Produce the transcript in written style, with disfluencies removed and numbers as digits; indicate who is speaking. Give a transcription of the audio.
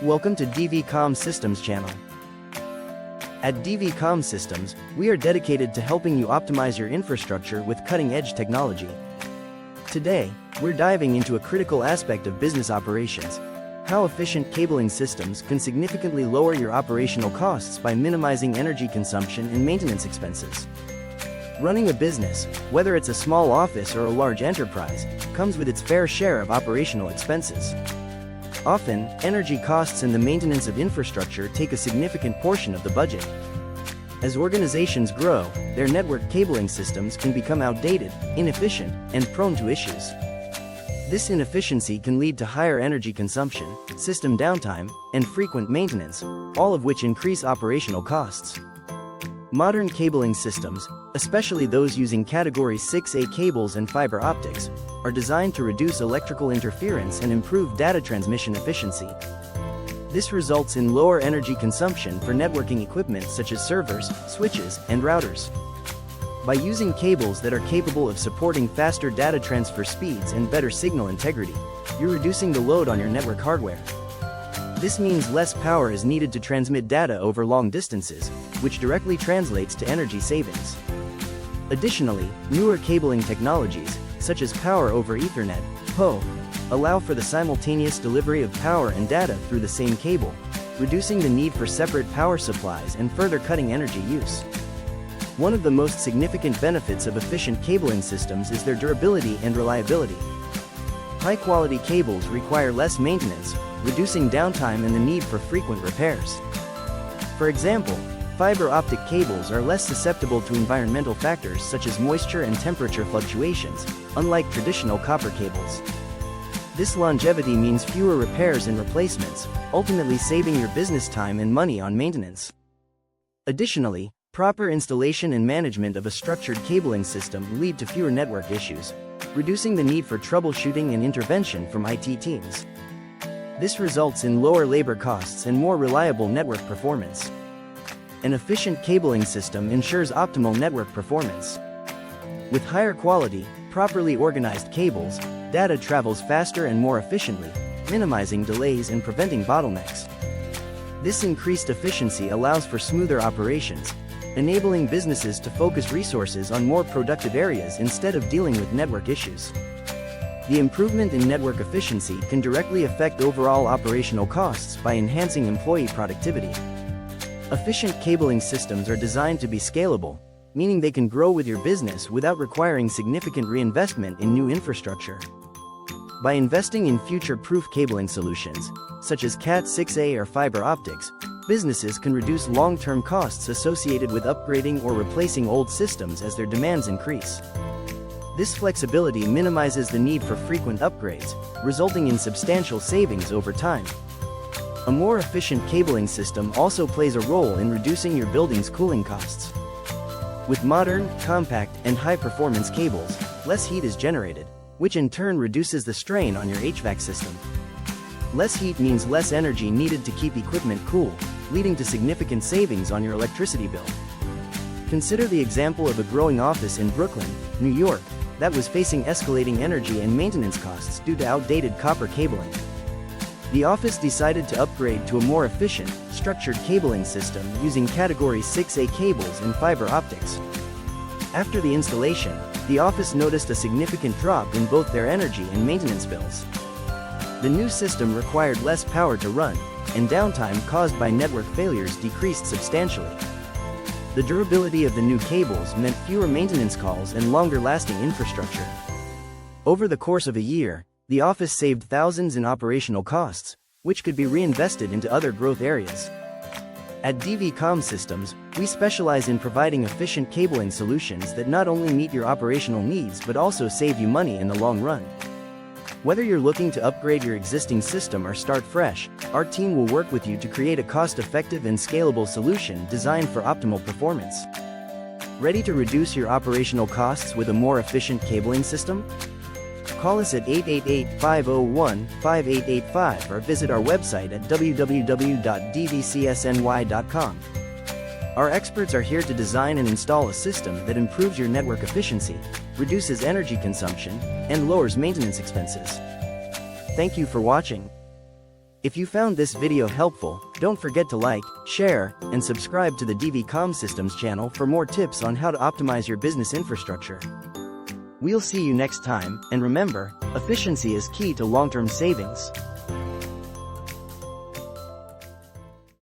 Speaker 1: Welcome to DV Systems channel. At DV Systems, we are dedicated to helping you optimize your infrastructure with cutting-edge technology. Today, we're diving into a critical aspect of business operations: how efficient cabling systems can significantly lower your operational costs by minimizing energy consumption and maintenance expenses. Running a business, whether it's a small office or a large enterprise, comes with its fair share of operational expenses. Often, energy costs and the maintenance of infrastructure take a significant portion of the budget. As organizations grow, their network cabling systems can become outdated, inefficient, and prone to issues. This inefficiency can lead to higher energy consumption, system downtime, and frequent maintenance, all of which increase operational costs. Modern cabling systems, especially those using Category 6A cables and fiber optics, are designed to reduce electrical interference and improve data transmission efficiency. This results in lower energy consumption for networking equipment such as servers, switches, and routers. By using cables that are capable of supporting faster data transfer speeds and better signal integrity, you're reducing the load on your network hardware. This means less power is needed to transmit data over long distances, which directly translates to energy savings. Additionally, newer cabling technologies, such as Power over Ethernet (PoE), allow for the simultaneous delivery of power and data through the same cable, reducing the need for separate power supplies and further cutting energy use. One of the most significant benefits of efficient cabling systems is their durability and reliability. High-quality cables require less maintenance, reducing downtime and the need for frequent repairs. For example, fiber optic cables are less susceptible to environmental factors such as moisture and temperature fluctuations, unlike traditional copper cables. This longevity means fewer repairs and replacements, ultimately saving your business time and money on maintenance. Additionally, proper installation and management of a structured cabling system lead to fewer network issues, reducing the need for troubleshooting and intervention from IT teams. This results in lower labor costs and more reliable network performance. An efficient cabling system ensures optimal network performance. With higher quality, properly organized cables, data travels faster and more efficiently, minimizing delays and preventing bottlenecks. This increased efficiency allows for smoother operations, enabling businesses to focus resources on more productive areas instead of dealing with network issues. The improvement in network efficiency can directly affect overall operational costs by enhancing employee productivity. Efficient cabling systems are designed to be scalable, meaning they can grow with your business without requiring significant reinvestment in new infrastructure. By investing in future-proof cabling solutions, such as Cat6a or fiber optics, businesses can reduce long-term costs associated with upgrading or replacing old systems as their demands increase. This flexibility minimizes the need for frequent upgrades, resulting in substantial savings over time. A more efficient cabling system also plays a role in reducing your building's cooling costs. With modern, compact, and high-performance cables, less heat is generated, which in turn reduces the strain on your HVAC system. Less heat means less energy needed to keep equipment cool, leading to significant savings on your electricity bill. Consider the example of a growing office in Brooklyn, New York, that was facing escalating energy and maintenance costs due to outdated copper cabling. The office decided to upgrade to a more efficient, structured cabling system using Category 6A cables and fiber optics. After the installation, the office noticed a significant drop in both their energy and maintenance bills. The new system required less power to run, and downtime caused by network failures decreased substantially. The durability of the new cables meant fewer maintenance calls and longer-lasting infrastructure. Over the course of a year, the office saved thousands in operational costs, which could be reinvested into other growth areas. At DV Systems, we specialize in providing efficient cabling solutions that not only meet your operational needs but also save you money in the long run. Whether you're looking to upgrade your existing system or start fresh, our team will work with you to create a cost-effective and scalable solution designed for optimal performance. Ready to reduce your operational costs with a more efficient cabling system? Call us at 888-501-5885 or visit our website at www.dvcsny.com. Our experts are here to design and install a system that improves your network efficiency, reduces energy consumption, and lowers maintenance expenses. Thank you for watching. If you found this video helpful, don't forget to like, share, and subscribe to the DV Com Systems channel for more tips on how to optimize your business infrastructure. We'll see you next time, and remember, efficiency is key to long-term savings.